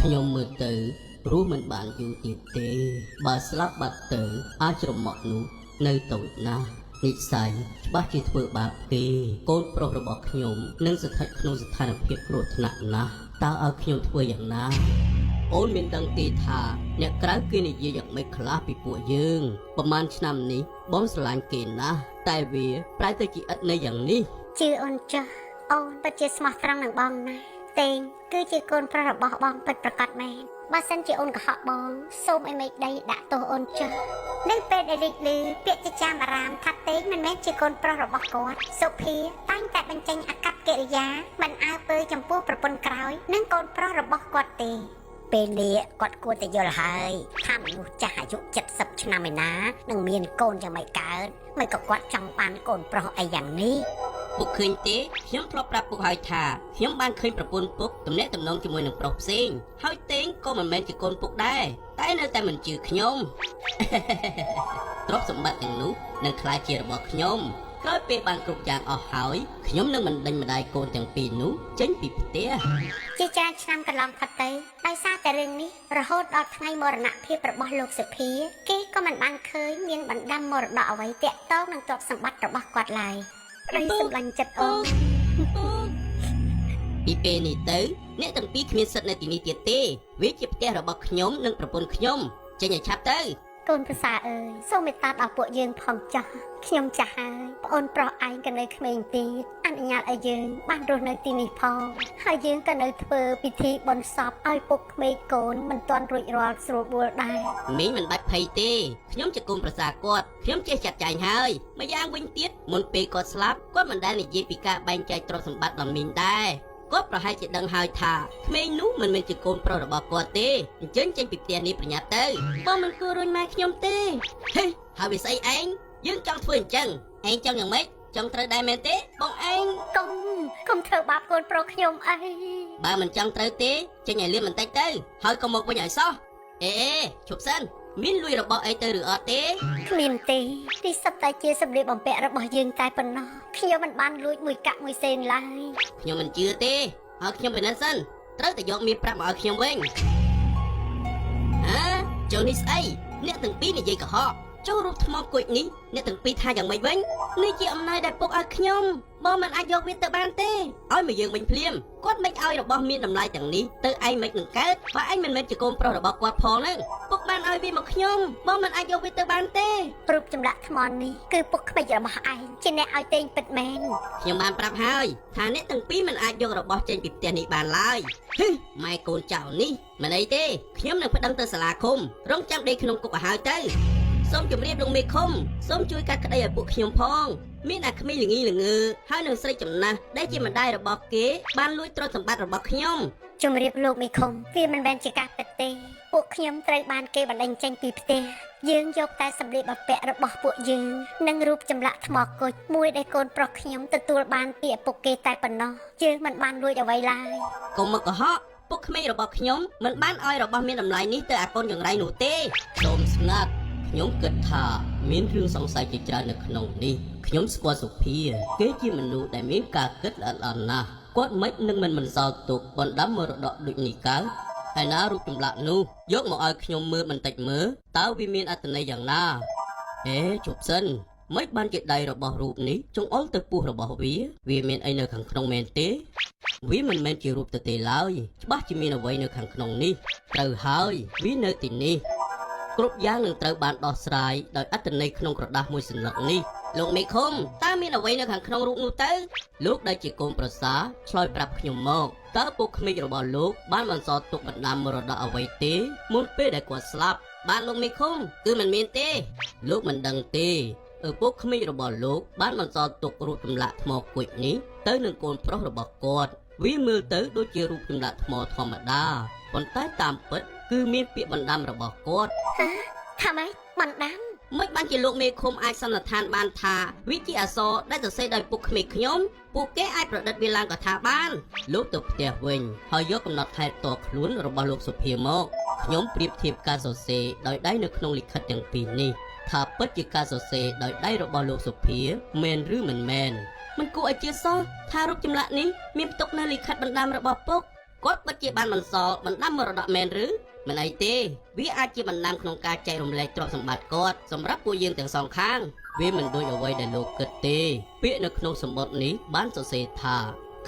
ខ្ញុំមើលទៅរស់មិនបានយូរទៀតទេបើស្លាប់បាត់ទៅអាចច្រមុះនោះនៅតូចណាស់និស័យច្បាស់ជាធ្វើបាបគេកូនប្រុសរបស់ខ្ញុំនឹងស្ថិតក្នុងស្ថានភាពគ្រោះថ្នាក់ណាស់តើឲ្យខ្ញុំធ្វើយ៉ាងណាអូនមានដឹងទេថាអ្នកក្រៅគេនិយាយយ៉ាងម៉េចខ្លះពីពួកយើងប្រហែលឆ្នាំនេះបងស្រឡាញ់គេណាស់តែវាប្រែទៅជាឥតនៅយ៉ាងនេះជឿអូនចាស់អូនពិតជាស្មោះត្រង់នឹងបងណាស់តេងគឺជាកូនប្រុសរបស់បងពិតប្រាកដមែនបើសិនជាអូនកុហកបងសូមឲ្យមេឃដីដាក់ទោសអូនចាស់នៅពេលដែលលេចឮពាក្យចាមអារាមថាតេងមិនមែនជាកូនប្រុសរបស់គាត់សុភាតែងតែបញ្ចេញអាកប្បកិរិយាមិនអើពើចំពោះប្រពន្ធក្រោយនិងកូនប្រុសរបស់គាត់ទេពេលនេះគាត់គួរតែយល់ហើយថាមនុស្សចាស់អាយុ70ឆ្នាំឯណានឹងមានកូនយ៉ាងម៉េចកើតមិនក៏គាត់ចង់បានកូនប្រុសអីយ៉ាងនេះពុកឃើញទេខ្ញុំធ្លាប់ប្រាប់ពុកហើយថាខ្ញុំបានឃើញប្រពន្ធពុកទំនាក់ទំនងជាមួយនឹងប្រុសផ្សេងហើយតេងក៏មិនមែនជាកូនពុកដែរតែនៅតែមិនជឿខ្ញុំទ្រព្យសម្បត្តិទាំងនោះនឹងក្លាយជារបស់ខ្ញុំក្រោយពេលបានគ្រប់យ៉ាងអស់ហើយខ្ញុំនឹងមិនដេញម្ដាយកូនទាំងពីរនោះចេញពីផ្ទះជាច្រើនឆ្នាំកន្លងផុតទៅដោយសារតែរឿងនេះរហូតដល់ថ្ងៃមរណភាពរបស់លោកសុភាគេក៏មិនបានឃើញមានបណ្ដាំមរតកអ្វីតាក់ទងនឹងទ្រព្យសម្បត្តិរបស់គាត់ឡើយព្រៃសម្លាញ់ចិត្តអូនពីពេលនេះទៅអ្នកទាំងពីរគ្មានសិទ្ធិនៅទីនេះទៀតទេវាជាផ្ទះរបស់ខ្ញុំនិងប្រពន្ធខ្ញុំចេញឲ្យឆាប់ទៅកូនប្រសាអើយសូមមេត្តាដល់ពួកយើងផងចាស់ខ្ញុំចាស់ហើយប្អូនប្រុសឯងក៏នៅក្មេងទៀតអនុញ្ញាតឲ្យយើងបានរស់នៅទីនេះផងហើយយើងក៏នៅធ្វើពិធីបុណ្យសពឲ្យពុកក្មេងកូនមិនទាន់រួចរាល់ស្រួលបួលដែរមីងមិនបាច់ភ័យទេខ្ញុំជាកូនប្រសាគាត់ខ្ញុំចេះចាត់ចែងហើយម្យ៉ាងវិញទៀតមុនពេលគាត់ស្លាប់គាត់មិនដែលនិយាយពីការបែងចែកទ្រព្យសម្បត្តិដល់មីងដែរគាត់ប្រហែលជាដឹងហើយថាក្មេងនោះមិនមែនជាកូនប្រុសរបស់គាត់ទេអញ្ចឹងចេញពីផ្ទះនេះប្រញាប់ទៅបងមិនគួររុញម៉ែខ្ញុំទេហេហើយវាស្អីឯងយើងចង់ធ្វើអញ្ចឹងឯងចង់យ៉ាងម៉េចចង់ត្រូវដែរមែនទេបងឯងកុំធ្វើបាបកូនប្រុសខ្ញុំអីបើមិនចង់ត្រូវទេចេញឲ្យលៀនបន្តិចទៅហើយកុំមកវិញឲ្យសោះអេឈប់សិនមានលុយរបស់អីទៅឬអត់ទេគ្មានទេទីសុទ្ធតែជាសម្លៀកបំពាក់របស់យើងតែប៉ុណ្ណោះខ្ញុំមិនបានលួចមួយកាក់មួយសេនឡើយខ្ញុំមិនជឿទេឲ្យខ្ញុំពិនិត្យសិនត្រូវតែយកមាសប្រាក់មកឲ្យខ្ញុំវិញចូលនេះស្អីអ្នកទាំងពីរនិយាយកុហកចូលរូបថ្មគុជនេះអ្នកទាំងពីរថាយ៉ាងម៉េចវិញនេះជាអំណោយដែលពុកឲ្យខ្ញុំបងមិនអាចយកវាទៅបានទេឲ្យមកយើងវិញភ្លាមគាត់មិនឲ្យរបស់មានតម្លៃទាំងនេះទៅឯងមិននឹងកើតបើឯងមិនមែនជាកូនប្រុសរបស់គាត់ផងហ្នឹងពុកបានឲ្យវាមកខ្ញុំបងមិនអាចយកវាទៅបានទេរូបចម្លាក់ថ្មនេះគឺពុកក្មេករបស់ឯងជាអ្នកឲ្យតេងពិតមែនខ្ញុំបានប្រាប់ហើយថាអ្នកទាំងពីរមិនអាចយករបស់ចេញពីផ្ទះនេះបានឡើយម៉ែកូនចៅនេះមិនអីទេខ្ញុំនឹងប្តឹងទៅសាលាឃុំរងចាំដេកក្នុងគុកឲ្យហើយទៅសូមជម្រាបលោកមេឃុំសូមជួយកាត់ក្តីឲ្យពួកខ្ញុំផងមានអាក្មេងល្ងីល្ងើហើយនឹងស្រីចំណាស់ដែលជាម្ដាយរបស់គេបានលួចទ្រព្យសម្បត្តិរបស់ខ្ញុំជម្រាបលោកមេឃុំវាមិនមែនជាការពិតទេពួកខ្ញុំត្រូវបានគេបណ្តេញចេញពីផ្ទះយើងយកតែសម្លៀកបំពាក់របស់ពួកយើងនិងរូបចម្លាក់ថ្មគុជមួយដែលកូនប្រុសខ្ញុំទទួលបានពីឪពុកគេតែប៉ុណ្ណោះយើងមិនបានលួចអ្វីឡើយកុំមកកុហកពុកក្មេងរបស់ខ្ញុំមិនបានឲ្យរបស់មានតម្លៃនេះទៅអាកូនចង្រៃនោះទេសូមស្ងាត់ខ្ញុំគិតថាមានរឿងសង្ស័យជាច្រើននៅក្នុងនេះខ្ញុំស្គាល់សុភាគេជាមនុស្សដែលមានការគិតល្អិតល្អន់ណាស់គាត់មិនមិនសល់ទុកបណ្ដាំមរតកដូចនេះកើតហើយណារូបចម្លាក់នោះយកមកឲ្យខ្ញុំមើលបន្តិចមើលតើវាមានអត្ថន័យយ៉ាងណាជប់សិនមិនបានជាដៃរបស់រូបនេះចង្អុលទៅពោះរបស់វាមានអីនៅខាងក្នុងមែនទេវាមិនមែនជារូបទៅទេឡើយច្បាស់ជាមានអ្វីនៅខាងក្នុងនេះត្រូវហើយវានៅទីនេះគ្រប់យ៉ាងនឹងត្រូវបានដោះស្រាយដោយអត្ថន័យក្នុងក្រដាសមួយសន្លឹកនេះលោកមេឃុំតើមានអ្វីនៅខាងក្នុងរូបនោះទៅលោកដែលជាកូនប្រសាឆ្លើយប្រាប់ខ្ញុំមកតើពុកក្មេករបស់លោកបានបន្សល់ទុកបណ្ដាំមរតកអ្វីទេមុនពេលដែលគាត់ស្លាប់បាទលោកមេឃុំគឺមិនមានទេលោកមិនដឹងទេពុកក្មេករបស់លោកបានបន្សល់ទុករូបចម្លាក់ថ្មគុជនេះទៅនឹងកូនប្រុសរបស់គាត់វាមើលទៅដូចជារូបចម្លាក់ថ្មធម្មតាប៉ុន្តែតាមពិតគឺមានពាក្យបណ្ដាំរបស់គាត់ថាម៉េចបណ្ដាំមិនបានជាលោកមេឃុំអាចសន្និដ្ឋានបានថាវាជាអក្សរដែលសរសេរដោយពុកក្មេកខ្ញុំពួកគេអាចប្រឌិតវាឡើងក៏ថាបានលោកទៅផ្ទះវិញហើយយកកំណត់ហេតុតខ្លួនរបស់លោកសុភាមកខ្ញុំប្រៀបធៀបការសរសេរដោយដៃនៅក្នុងលិខិតទាំងពីរនេះថាពិតជាការសរសេរដោយដៃរបស់លោកសុភាមែនឬមិនមែនមិនគួរឲ្យជឿសោះថារូបចម្លាក់នេះមានផ្ទុកនៅលិខិតបណ្ដាំរបស់ពុក គាត់ពិតជាបានបន្សល់បណ្ដាំមរតកមែនឬមិនអីទេវាអាចជាបណ្ដាំក្នុងការចែករំលែកទ្រព្យសម្បត្តិគាត់សម្រាប់ពួកយើងទាំងសងខាងវាមិនដូចអ្វីដែលលោកគិតទេពាក្យនៅក្នុងសម្បត្តិនេះបានសរសេរថា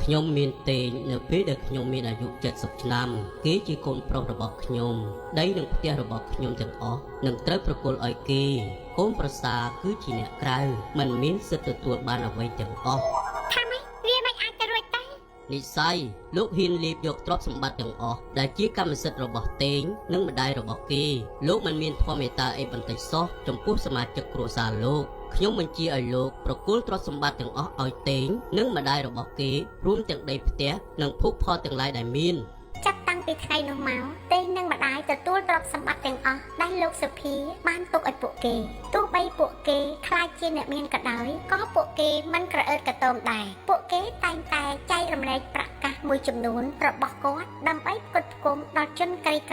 ខ្ញុំមានទេងនៅពេលដែលខ្ញុំមានអាយុ70ឆ្នាំគេជាកូនប្រុសរបស់ខ្ញុំដីនិងផ្ទះរបស់ខ្ញុំទាំងអស់នឹងត្រូវប្រគល់ឲ្យគេកូនប្រសាគឺជាអ្នកក្រៅមិនមានសិទ្ធិទទួលបានអ្វីទាំងអស់ ថាម៉េចវាមិនអាចទៅរួចទេ និស័យលោកហ៊ានលៀបយកទ្រព្យសម្បត្តិទាំងអស់ដែលជាកម្មសិទ្ធិរបស់តេងនិងម្ដាយរបស់គេលោកមិនមានធម៌មេត្តាអីបន្តិចសោះចំពោះសមាជិកគ្រួសារលោកខ្ញុំបញ្ជាឲ្យលោកប្រគល់ទ្រព្យសម្បត្តិទាំងអស់ឲ្យតេងនិងម្ដាយរបស់គេរួមទាំងដីផ្ទះនិងភោគផលទាំងឡាយដែលមាន ចាប់តាំងពីថ្ងៃនោះមកទេនឹងម្ដាយទទួលទ្រព្យសម្បត្តិទាំងអស់ដែលលោកសុភាបានទុកឲ្យពួកគេទោះបីពួកគេខ្លាចជាអ្នកមានក៏ដោយក៏ពួកគេមិនក្រអឺតក្រទមដែរពួកគេតែងតែចែករំលែកប្រាក់កាសមួយចំនួនរបស់គាត់ដើម្បីផ្គត់ផ្គង់ដល់ជនក្រីក្រ